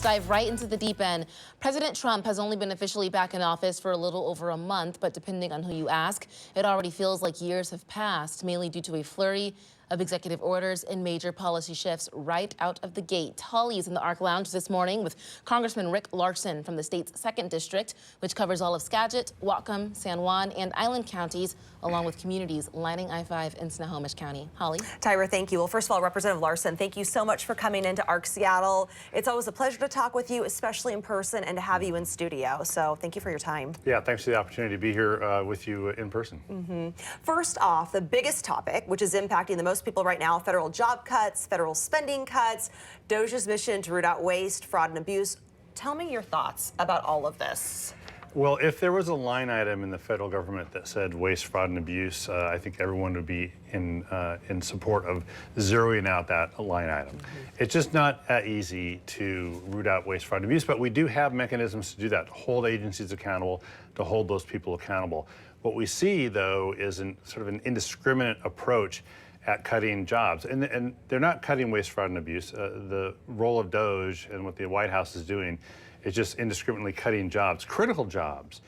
Let's dive right into the deep end. President Trump has only been officially back in office for a little over a month, but depending on who you ask, it already feels like years have passed, mainly due to a flurry of executive orders and major policy shifts right out of the gate. Holly is in the ARC Lounge this morning with Congressman Rick Larsen from the state's 2nd District, which covers all of Skagit, Whatcom, San Juan, and Island counties, along with communities lining I-5 in Snohomish County. Holly? Tyra, thank you. Well, first of all, Representative Larsen, thank you so much for coming into ARC Seattle. It's always a pleasure to talk with you, especially in person, and to have you in studio. So thank you for your time. Yeah, thanks for the opportunity to be here with you in person. First off, the biggest topic, which is impacting the most people right now, federal job cuts, federal spending cuts, DOJ's mission to root out waste, fraud, and abuse. Tell me your thoughts about all of this. Well, if there was a line item in the federal government that said waste, fraud, and abuse, I think everyone would be in support of zeroing out that line item. It's just not that easy to root out waste, fraud, and abuse, but we do have mechanisms to do that, to hold agencies accountable, to hold those people accountable. What we see, though, is sort of an indiscriminate approach at cutting jobs. And they're not cutting waste, fraud, and abuse. The role of DOJ and what the White House is doing is just indiscriminately cutting jobs, critical jobs.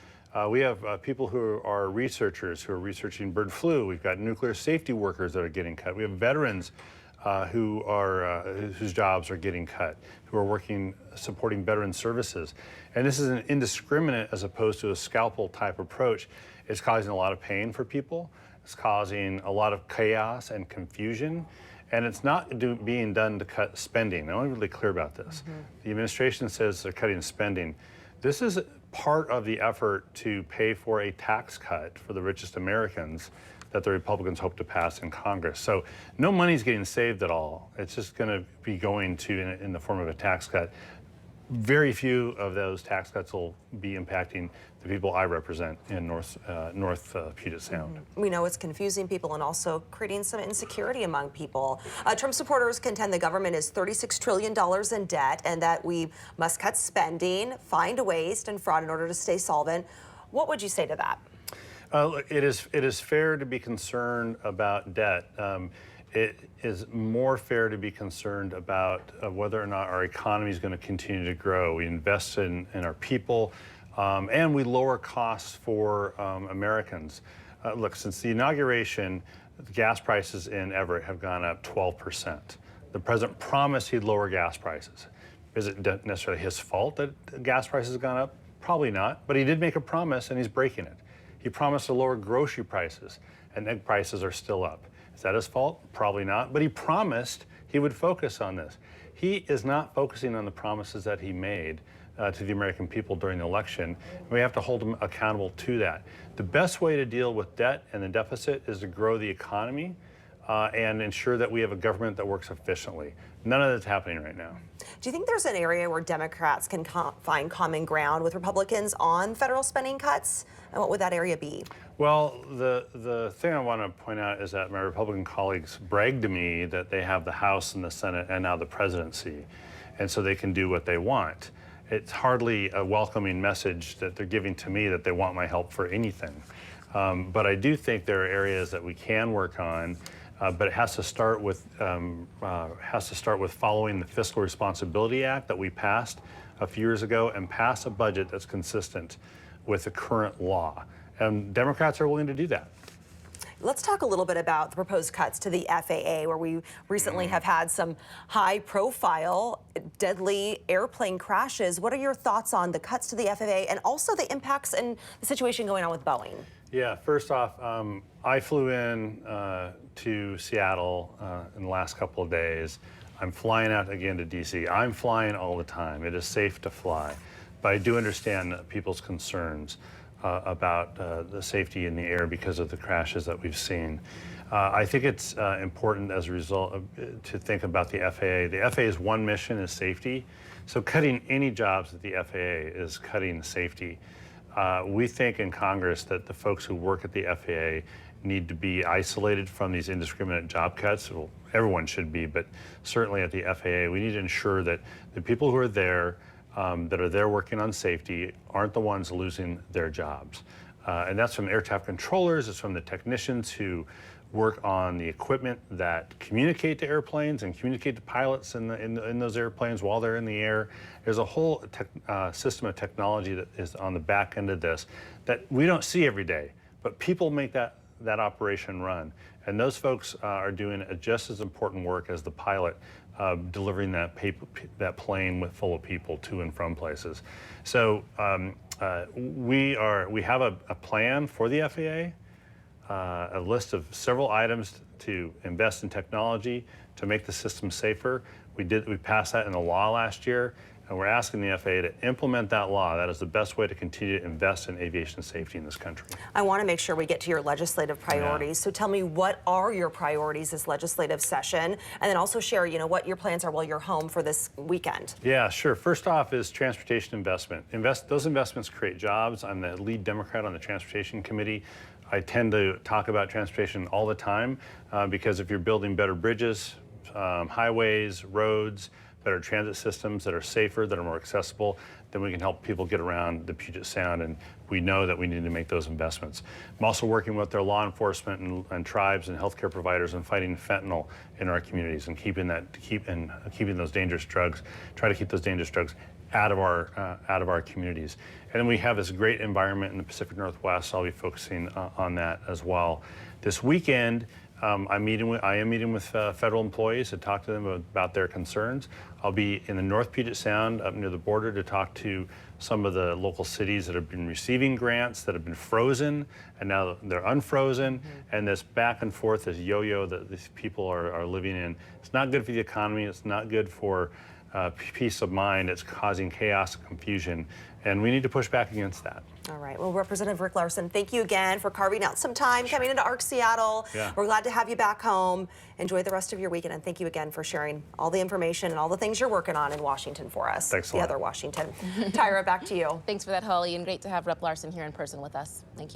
We have people who are researchers who are researching bird flu. We've got nuclear safety workers that are getting cut. We have veterans whose jobs are getting cut, who are working, supporting veteran services. And this is an indiscriminate as opposed to a scalpel type approach. It's causing a lot of pain for people. It's causing a lot of chaos and confusion, and it's not being done to cut spending. I want to be really clear about this. The administration says they're cutting spending. This is part of the effort to pay for a tax cut for the richest Americans that the Republicans hope to pass in Congress. So no money's getting saved at all. It's just going to be going to in the form of a tax cut. Very few of those tax cuts will be impacting the people I represent in North Puget Sound. We know it's confusing people and also creating some insecurity among people. Trump supporters contend the government is $36 trillion in debt and that we must cut spending, find waste and fraud in order to stay solvent. What would you say to that? It is fair to be concerned about debt. It is more fair to be concerned about whether or not our economy is going to continue to grow. We invest in our people, and we lower costs for Americans. Look, since the inauguration, the gas prices in Everett have gone up 12%. The president promised he'd lower gas prices. Is it necessarily his fault that gas prices have gone up? Probably not, but he did make a promise and he's breaking it. He promised to lower grocery prices, and egg prices are still up. Is that his fault? Probably not, but he promised he would focus on this. He is not focusing on the promises that he made to the American people during the election. We have to hold him accountable to that. The best way to deal with debt and the deficit is to grow the economy and ensure that we have a government that works efficiently. None of that's happening right now. Do you think there's an area where Democrats can find common ground with Republicans on federal spending cuts? And what would that area be? Well, the thing I want to point out is that my Republican colleagues bragged to me that they have the House and the Senate and now the presidency, and so they can do what they want. It's hardly a welcoming message that they're giving to me that they want my help for anything. But I do think there are areas that we can work on. But it has to start with following the Fiscal Responsibility Act that we passed a few years ago and pass a budget that's consistent with the current law. And Democrats are willing to do that. Let's talk a little bit about the proposed cuts to the FAA, where we recently have had some high-profile, deadly airplane crashes. What are your thoughts on the cuts to the FAA and also the impacts and the situation going on with Boeing? Yeah, first off, I flew in to Seattle in the last couple of days. I'm flying out again to DC. I'm flying all the time. It is safe to fly. But I do understand people's concerns about the safety in the air because of the crashes that we've seen. I think it's important as a result to think about the FAA. The FAA's one mission is safety. So cutting any jobs at the FAA is cutting safety. We think in Congress that the folks who work at the FAA need to be isolated from these indiscriminate job cuts. Well, everyone should be, but certainly at the FAA, we need to ensure that the people who are there working on safety aren't the ones losing their jobs. And that's from air traffic controllers, it's from the technicians who work on the equipment that communicate to airplanes and communicate to pilots in those airplanes while they're in the air. There's a whole system of technology that is on the back end of this that we don't see every day, but people make that operation run. And those folks are doing just as important work as the pilot delivering that plane full of people to and from places. So we have a plan for the FAA. A list of several items to invest in technology to make the system safer. We passed that in the law last year, and we're asking the FAA to implement that law. That is the best way to continue to invest in aviation safety in this country. I want to make sure we get to your legislative priorities. Yeah. So tell me, what are your priorities this legislative session? And then also share, what your plans are while you're home for this weekend. Yeah, sure. First off is transportation investment. Those investments create jobs. I'm the lead Democrat on the Transportation Committee. I tend to talk about transportation all the time because if you're building better bridges, highways, roads, better transit systems that are safer, that are more accessible, then we can help people get around the Puget Sound, and we know that we need to make those investments. I'm also working with their law enforcement and tribes and healthcare providers and fighting fentanyl in our communities and keeping those dangerous drugs, try to keep those dangerous drugs out of our communities. And then we have this great environment in the Pacific Northwest, so I'll be focusing on that as well. This weekend, I am meeting with federal employees to talk to them about their concerns. I'll be in the North Puget Sound up near the border to talk to some of the local cities that have been receiving grants that have been frozen and now they're unfrozen. Mm-hmm. And this back and forth, this yo-yo that these people are living in, it's not good for the economy, it's not good for peace of mind. It's causing chaos and confusion, and we need to push back against that. All right. Well, Representative Rick Larsen, thank you again for carving out some time coming into ARC Seattle. Yeah. We're glad to have you back home. Enjoy the rest of your weekend, and thank you again for sharing all the information and all the things you're working on in Washington for us. Thanks a lot. The other Washington. Tyra, back to you. Thanks for that, Holly, and great to have Rep. Larsen here in person with us. Thank you.